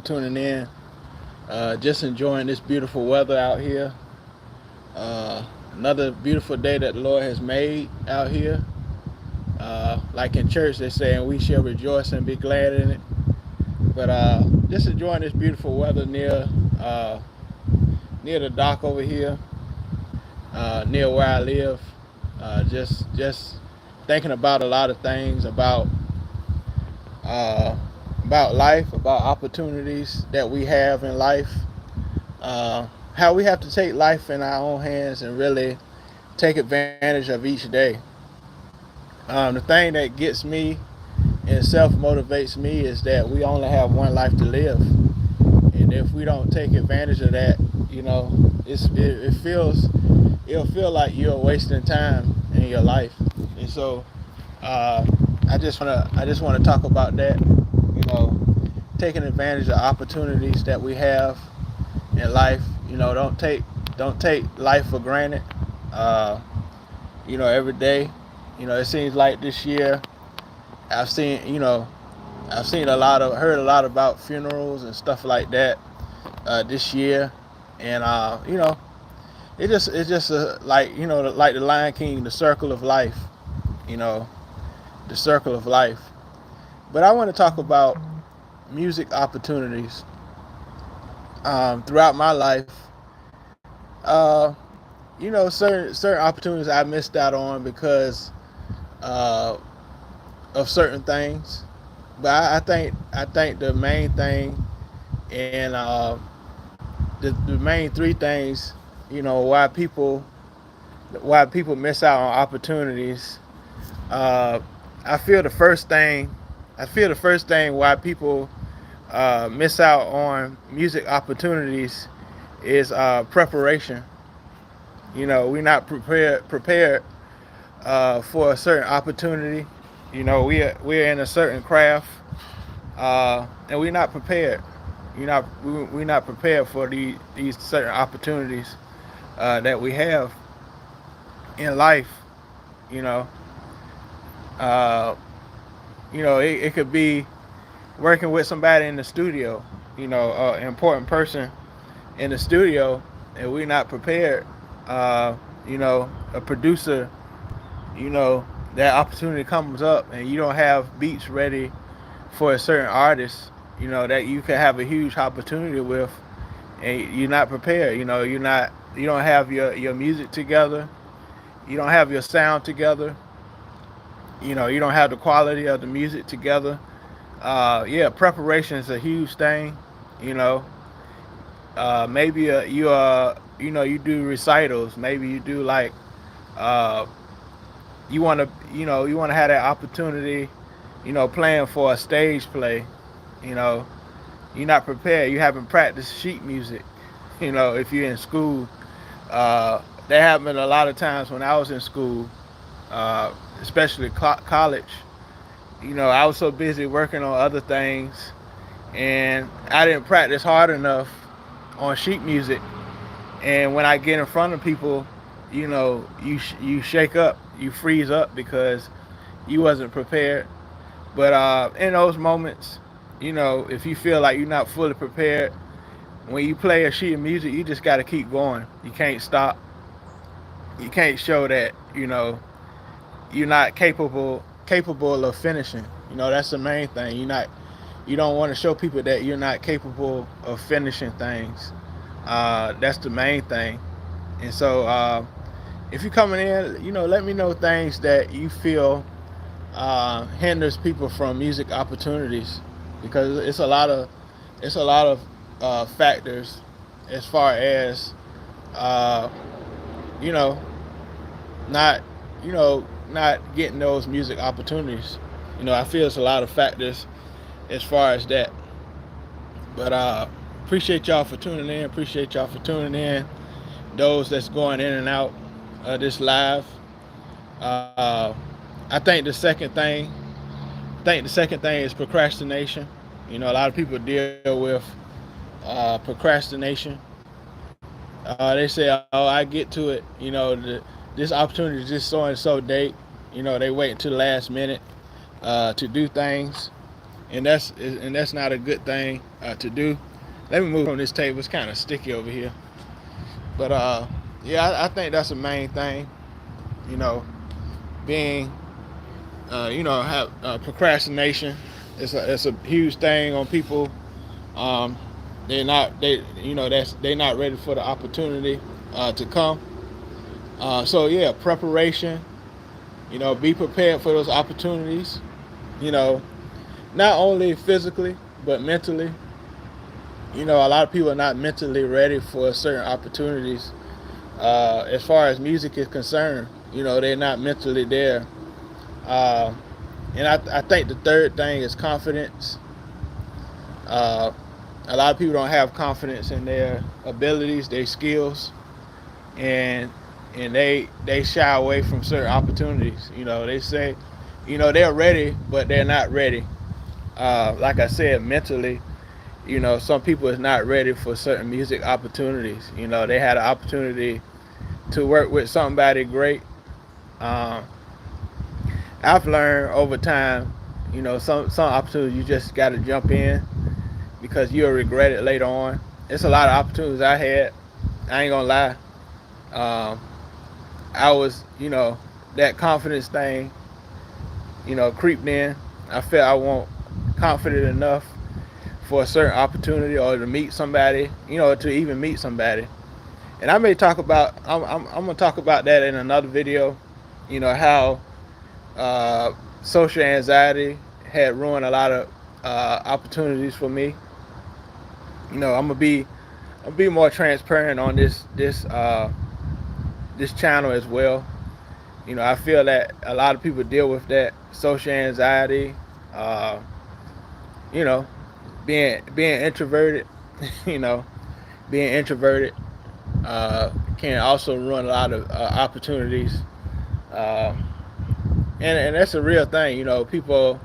tuning in. Just enjoying this beautiful weather out here. Another beautiful day that the Lord has made out here. Like in church, they're saying we shall rejoice and be glad in it. But just enjoying this beautiful weather uh, near the dock over here, near where I live. Just thinking about a lot of things uh, about life, about opportunities that we have in life, how we have to take life in our own hands and really take advantage of each day. The thing that gets me and self motivates me is that we only have one life to live, and if we don't take advantage of that, you know, it'll feel like you're wasting time in your life. And so, uh, I just wanna talk about that. You know, taking advantage of opportunities that we have in life. You know, don't take life for granted. Uh, every day. It seems like this year I've seen I've seen heard a lot about funerals and stuff like that this year, and it's just like like the Lion King, the circle of life. You know, the circle of life. But I want to talk about music opportunities throughout my life. Uh, certain opportunities I missed out on because uh, of certain things. But I think the main thing and the main three things, why people miss out on opportunities. Uh, I feel the first thing. I feel the first thing why people miss out on music opportunities is preparation. We're not prepared for a certain opportunity. We're in a certain craft, and we're not prepared. We're not prepared for these certain opportunities that we have in life. You know, uh, it could be working with somebody in the studio. An important person in the studio, and we're not prepared. A producer, that opportunity comes up, and you don't have beats ready for a certain artist, that you can have a huge opportunity with, and you're not prepared. You don't have your music together, you don't have your sound together, you don't have the quality of the music together. Yeah, preparation is a huge thing. You know, maybe you do recitals. Maybe you do like uh, you want to have that opportunity. Playing for a stage play. You know, you're not prepared. You haven't practiced sheet music. If you're in school, that happened a lot of times when I was in school, especially college. I was so busy working on other things, and I didn't practice hard enough on sheet music. And when I get in front of people, you shake up, you freeze up because you wasn't prepared. But in those moments, if you feel like you're not fully prepared, when you play a sheet of music, you just got to keep going. You can't stop. You can't show that you're not capable of finishing. That's the main thing. You don't want to show people that you're not capable of finishing things. That's the main thing. And so if you're coming in, let me know things that you feel hinders people from music opportunities, because it's a lot of factors as far as uh, you know not not getting those music opportunities. I feel it's a lot of factors as far as that. But appreciate y'all for tuning in. Appreciate y'all for tuning in. Those that's going in and out of this live. Uh, I think the second thing is procrastination. A lot of people deal with procrastination. They say, "Oh, I get to it." This opportunity is just so and so date. They wait until the last minute to do things. and that's not a good thing to do. Let me move from this table. It's kind of sticky over here, but yeah, I think that's the main thing. You know, being have procrastination. It's a huge thing on people. Um, they're not ready for the opportunity to come. So yeah, preparation. Be prepared for those opportunities. You know, not only physically but mentally. A lot of people are not mentally ready for certain opportunities. As far as music is concerned, they're not mentally there. Uh, and I think the third thing is confidence. Uh, a lot of people don't have confidence in their abilities, their skills, and they shy away from certain opportunities. They say, they're ready, but they're not ready. Like I said, mentally, some people is not ready for certain music opportunities. They had an opportunity to work with somebody great. Um, I've learned over time, some opportunities you just got to jump in because you'll regret it later on. It's a lot of opportunities I had. I ain't gonna lie. Um, I was, that confidence thing, creeped in. I felt I wasn't confident enough for a certain opportunity or to meet somebody, to even meet somebody. And I may talk about, I'm gonna talk about that in another video. How uh, social anxiety had ruined a lot of opportunities for me. I'm gonna be more transparent on this channel as well. I feel that a lot of people deal with that social anxiety. Uh, you know, being introverted. you know, being introverted can also ruin a lot of opportunities. Uh, and that's a real thing. People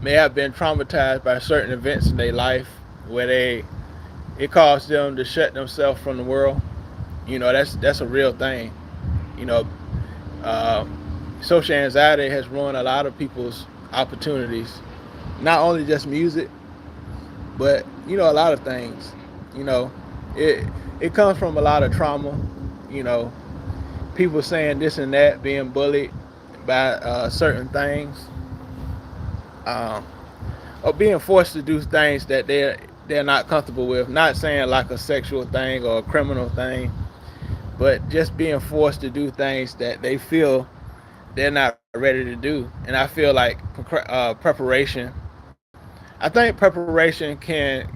may have been traumatized by certain events in their life where it caused them to shut themselves from the world. That's a real thing. You know, uh, social anxiety has ruined a lot of people's opportunities. Not only just music, but a lot of things. You know, it it comes from a lot of trauma. You know, people saying this and that, being bullied by certain things, um, or being forced to do things that they're not comfortable with. Not saying like a sexual thing or a criminal thing, but just being forced to do things that they feel they're not ready to do. And I feel like preparation. I think preparation can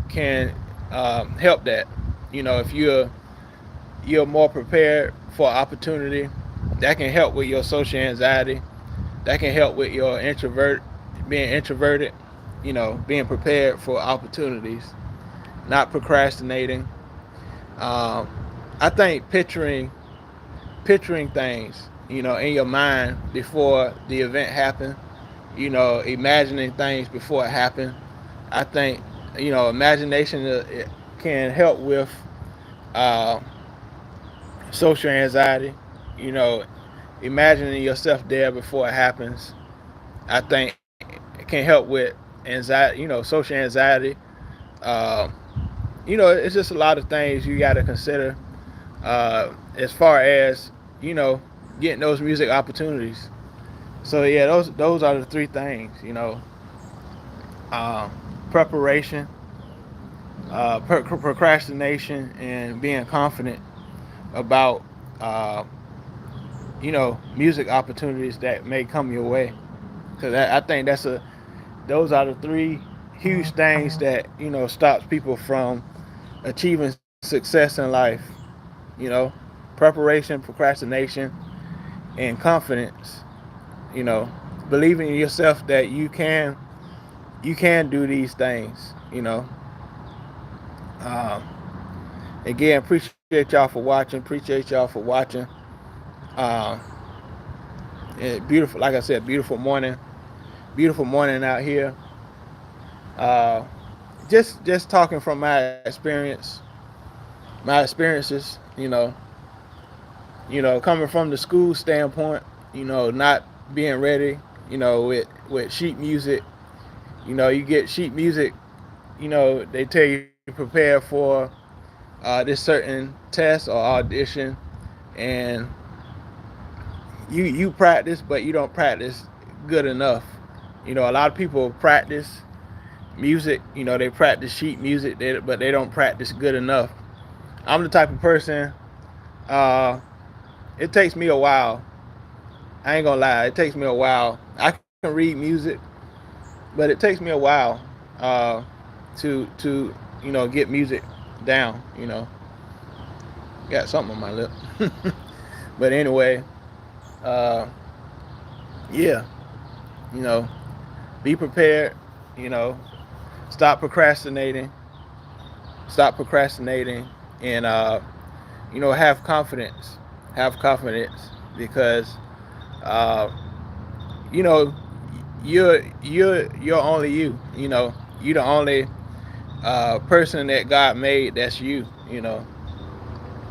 help that. If you're more prepared for opportunity, that can help with your social anxiety. That can help with your being introverted. Being prepared for opportunities, not procrastinating. Um, I think picturing things, in your mind before the event happened, imagining things before it happened. I think, imagination it can help with uh, social anxiety, you know, imagining yourself there before it happens. I think it can help with anxiety, social anxiety. Uh, it's just a lot of things you got to consider as far as, you know, getting those music opportunities. So yeah, those are the three things. Um, Preparation, procrastination, and being confident about uh, music opportunities that may come your way. Because I think those are the three huge things that stops people from achieving success in life. You know, Preparation, procrastination, and confidence. You know, Believing in yourself that you can do these things. Um, Again, appreciate y'all for watching. Appreciate y'all for watching. Um, Beautiful, like I said, beautiful morning. Beautiful morning out here. Uh, just talking from my experiences. Coming from the school standpoint. Not being ready. With sheet music. You get sheet music. They tell you to prepare for this certain test or audition, and you practice, but you don't practice good enough. A lot of people practice music. They practice sheet music, but they don't practice good enough. I'm the type of person. Uh, it takes me a while. I ain't gonna lie. It takes me a while. I can read music, but it takes me a while to get music down. Got something on my lip. But anyway, uh, yeah, you know, be prepared. You know, stop procrastinating. Stop procrastinating, and have confidence. Have confidence because uh, you know you're only you. You're the only person that God made. That's you.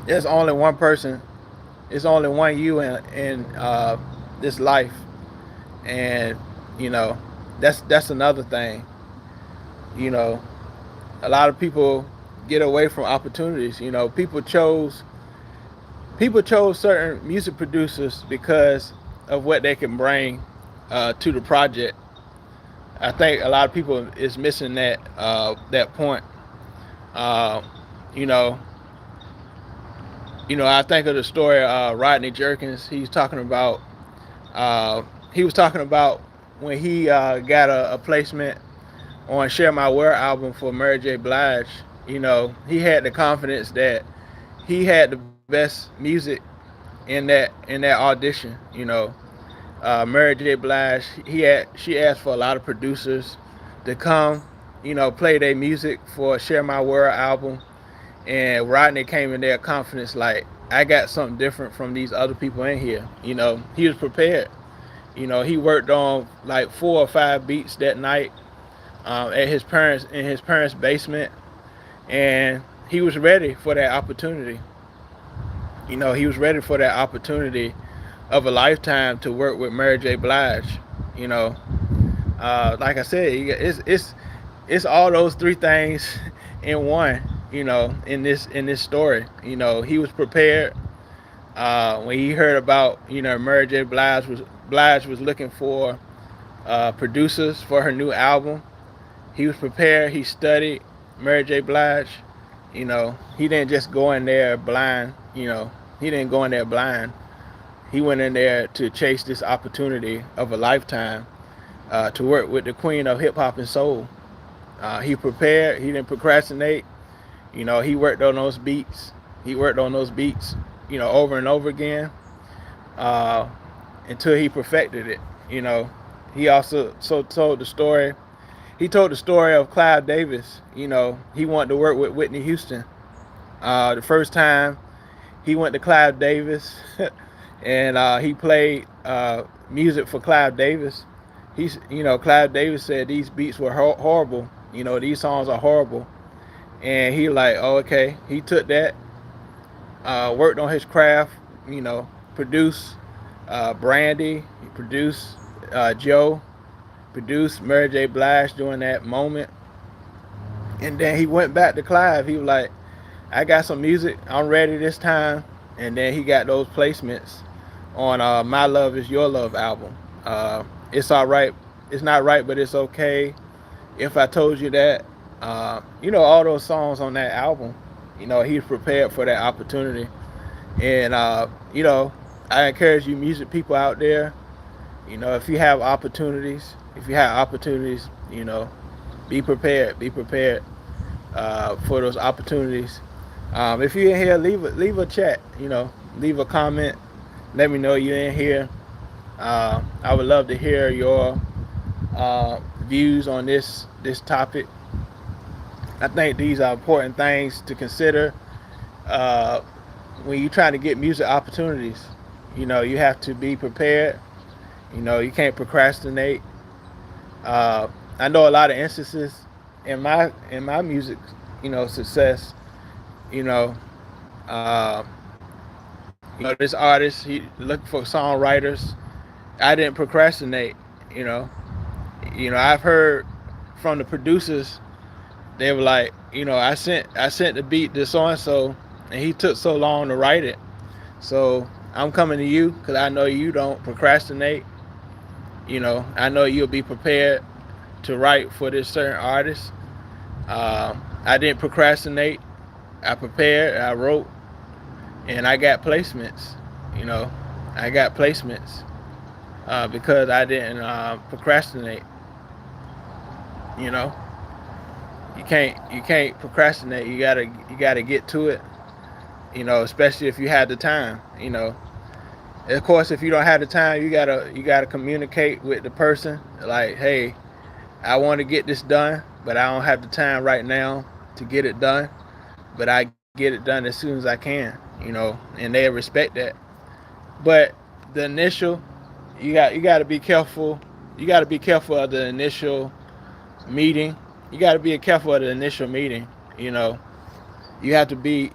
There's only one person. It's only one you in this life, and you know that's another thing. You know, a lot of people get away from opportunities. People chose certain music producers because of what they can bring to the project. I think a lot of people is missing that point. Uh, you know, I think of the story Rodney Jerkins. Uh, he was talking about when he got a placement on Share My World album for Mary J. Blige. He had the confidence that he had the best music in that audition. Mary J. Blige, she asked for a lot of producers to come, play their music for Share My World album, and Rodney came in there confidence like, I got something different from these other people in here. He was prepared. He worked on like 4 or 5 beats that night at his parents' basement, and he was ready for that opportunity. He was ready for that opportunity of a lifetime to work with Mary J. Blige. You know, like I said, it's all those three things in one. In this story, he was prepared when he heard about Mary J. Blige was looking for producers for her new album. He was prepared. He studied Mary J. Blige. He didn't just go in there blind. He didn't go in there blind. He went in there to chase this opportunity of a lifetime to work with the queen of hip hop and soul. He prepared. He didn't procrastinate. He worked on those beats. Over and over again uh, until he perfected it. He also told the story. He told the story of Clive Davis. He wanted to work with Whitney Houston. The first time he went to Clive Davis and he played music for Clive Davis. Clive Davis said these beats were horrible. These songs are horrible. And he like, oh, okay. He took that, worked on his craft, produced Brandy, he produced Joe, produced Mary J. Blige during that moment. And then he went back to Clive. He was like, I got some music. I'm ready this time. And then he got those placements on My Love Is Your Love album. It's all right. It's not right, but it's okay. If I Told You That. All those songs on that album. He's prepared for that opportunity. And, I encourage you music people out there, if you have opportunities, be prepared. Be prepared for those opportunities. If you're in here, leave a chat. Leave a comment. Let me know you're in here. I would love to hear your views on this topic. I think these are important things to consider when you're trying to get music opportunities. You have to be prepared. You can't procrastinate. I know a lot of instances in my music, success. You know, uh, this artist, he looked for songwriters. I didn't procrastinate. You know, I've heard from the producers, they were like, I sent the beat to so and so, and he took so long to write it. So I'm coming to you because I know you don't procrastinate. I know you'll be prepared to write for this certain artist. I didn't procrastinate. I prepared. I wrote, and I got placements. You know, I got placements because I didn't procrastinate. You know, you can't procrastinate. You gotta get to it. Especially if you had the time. Of course, if you don't have the time, you gotta communicate with the person. Like, hey, I want to get this done, but I don't have the time right now to get it done. But I get it done as soon as I can. And they respect that. But the initial, you got to be careful. You got to be careful of the initial meeting. You got to be careful of the initial meeting. You know, you have to be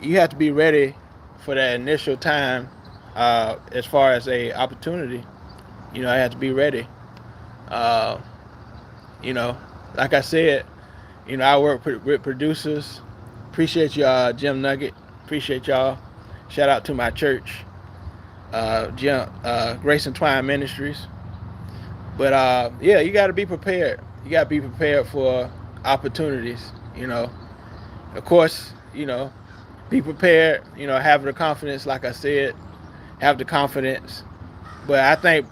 ready for that initial time. As far as a opportunity, I have to be ready. Uh, like I said, I work with producers. Appreciate y'all, Jim Nugget. Appreciate y'all. Shout out to my church, Grace and Twine Ministries. But yeah, you got to be prepared. You got to be prepared for opportunities. Of course, be prepared. Have the confidence, like I said, have the confidence. But I think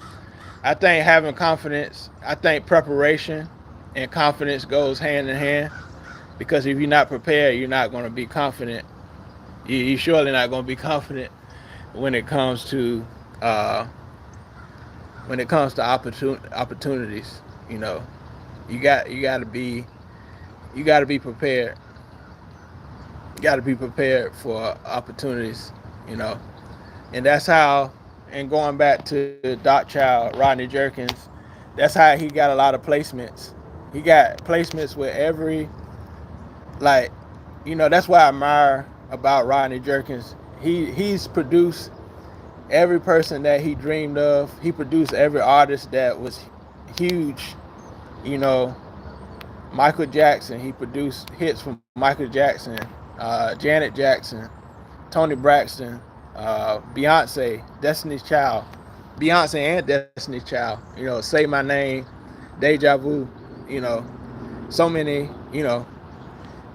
having confidence, I think preparation and confidence goes hand in hand. Because if you're not prepared, you're not going to be confident. You're surely not going to be confident when it comes to opportunities. You got to be prepared. You got to be prepared for opportunities. And that's how. And going back to Doc Child, Rodney Jerkins, that's how he got a lot of placements. He got placements with like, that's what I admire about Rodney Jerkins. He's produced every person that he dreamed of. He produced every artist that was huge. You know, Michael Jackson. He produced hits from Michael Jackson, Janet Jackson, Tony Braxton, Beyonce, Destiny's Child, Beyonce and Destiny's Child. Say My Name, Deja Vu. So many.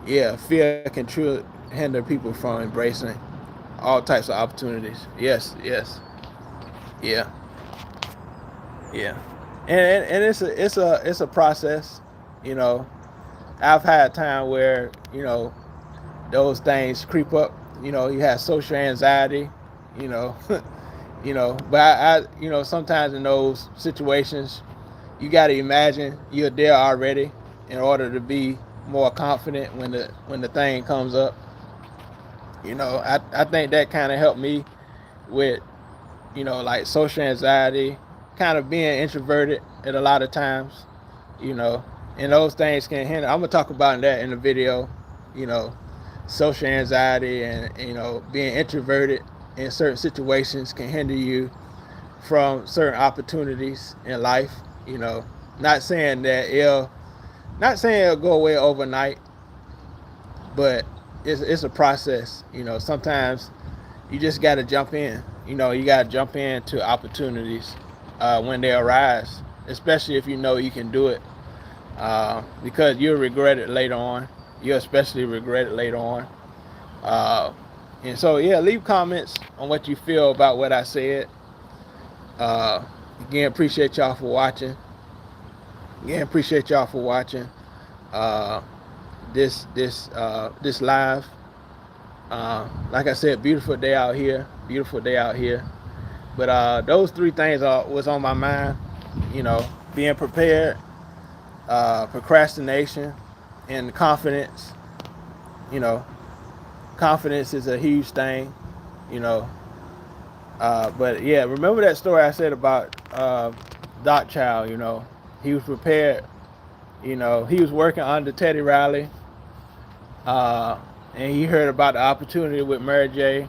Yeah, fear can truly hinder people from embracing all types of opportunities. Yes, yeah, yeah. And it's a process. I've had time where those things creep up. You have social anxiety. You know, But I sometimes in those situations, you got to imagine you're there already in order to be more confident when the thing comes up. I think that kind of helped me with like social anxiety, kind of being introverted at a lot of times. you know and those things can hinder. I'm gonna talk about that in the video. you know Social anxiety and being introverted in certain situations can hinder you from certain opportunities in life. Not saying that it'll go away overnight, but it's a process. Sometimes you just got to jump in. You got to jump into opportunities when they arise, especially if you can do it, because you'll regret it later on. You'll especially regret it later on. And so, yeah, leave comments on what you feel about what I said. Again, appreciate y'all for watching. This live. Like I said, beautiful day out here. But those three things was on my mind. Being prepared, procrastination, and confidence. Confidence is a huge thing. But yeah, remember that story I said about Doc Child. He was prepared. He was working under Teddy Riley, and he heard about the opportunity with Mary J.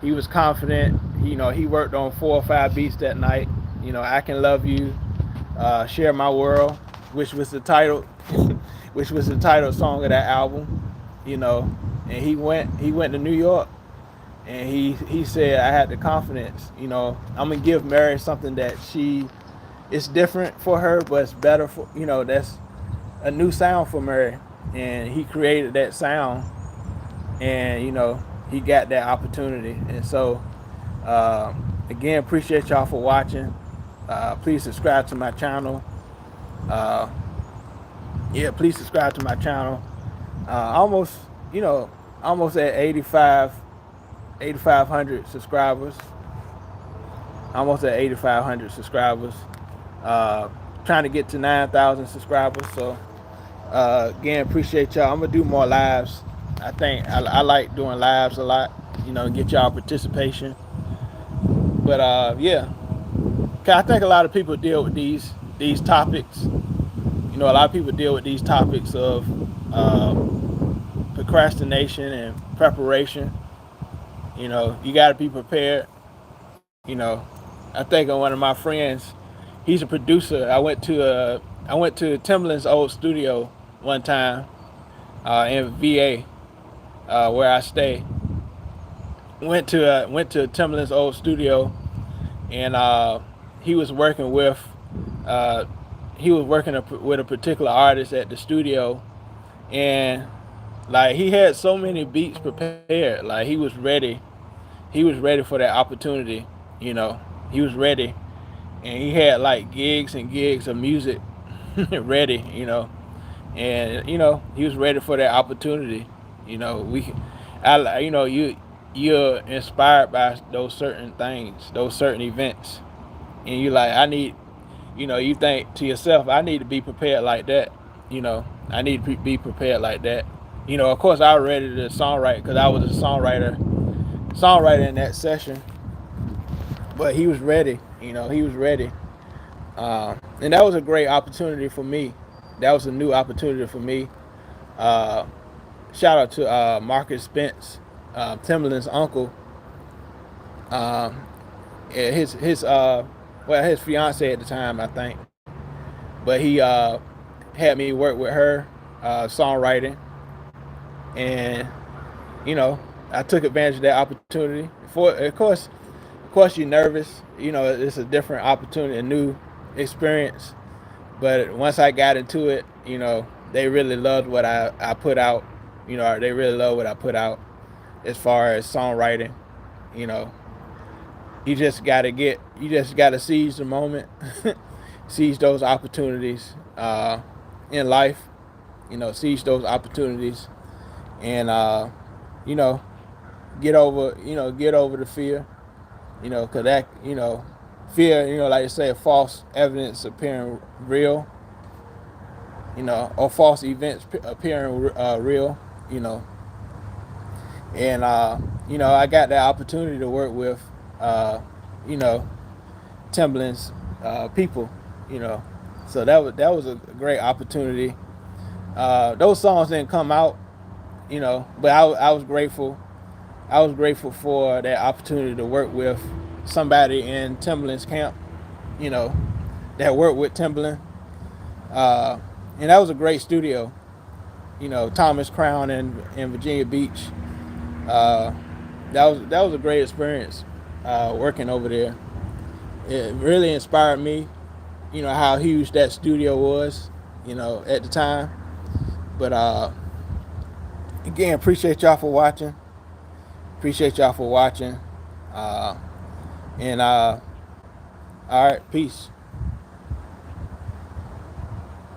He was confident. He worked on 4 or 5 beats that night. I Can Love You, Share My World, which was the title which was the title song of that album. You know, and he went to New York, and he said I had the confidence. You know, I'm gonna give Mary something that it's different for her, but it's better for, that's a new sound for Mary, and he created that sound, and he got that opportunity, and so again, appreciate y'all for watching. Please subscribe to my channel. Uh, yeah, please subscribe to my channel. Almost, almost at 8,500 subscribers. Almost at 8,500 subscribers. Uh, Trying to get to 9,000 subscribers. So again, appreciate y'all. I'm gonna do more lives. I think I like doing lives a lot. Get y'all participation. But yeah, I think a lot of people deal with these topics. A lot of people deal with these topics of procrastination and preparation. You got to be prepared. I think of one of my friends. He's a producer. I went to Timbaland's old studio one time in VA, where I stay. Went to Timbaland's old studio, and he was working with uh, with a particular artist at the studio, and like he had so many beats prepared. Like he was ready for that opportunity. He was ready, and he had like gigs and gigs of music ready. And he was ready for that opportunity. We, I, you're inspired by those certain things, those certain events, and you like, I need, you think to yourself, I need to be prepared like that. I need to be prepared like that. Of course, I was ready to songwrite because I was a songwriter in that session. But he was ready. He was ready, and that was a great opportunity for me. That was a new opportunity for me. Uh, Shout out to Marcus Spence, Timbaland's uncle. Um, his fiance at the time, I think. But he had me work with her, songwriting, and you know I took advantage of that opportunity. Of course, you're nervous. It's a different opportunity, a new experience. But once I got into it, they really loved what I put out. They really love what I put out as far as songwriting. You know, you just gotta seize the moment, seize those opportunities in life. Seize those opportunities, and you know, get over the fear. Cause that, fear, like you say, false evidence appearing real. Or false events appearing real. You know, and I got that opportunity to work with, you know, Timbaland's people. You know, so that was a great opportunity. Those songs didn't come out, but I was grateful. I was grateful for that opportunity to work with somebody in Timbaland's camp, you know, that worked with Timbaland. Uh, and that was a great studio, Thomas Crown in Virginia Beach. Uh, that was a great experience working over there. It really inspired me, how huge that studio was, at the time. But again, appreciate y'all for watching. Appreciate y'all for watching. And all right, peace.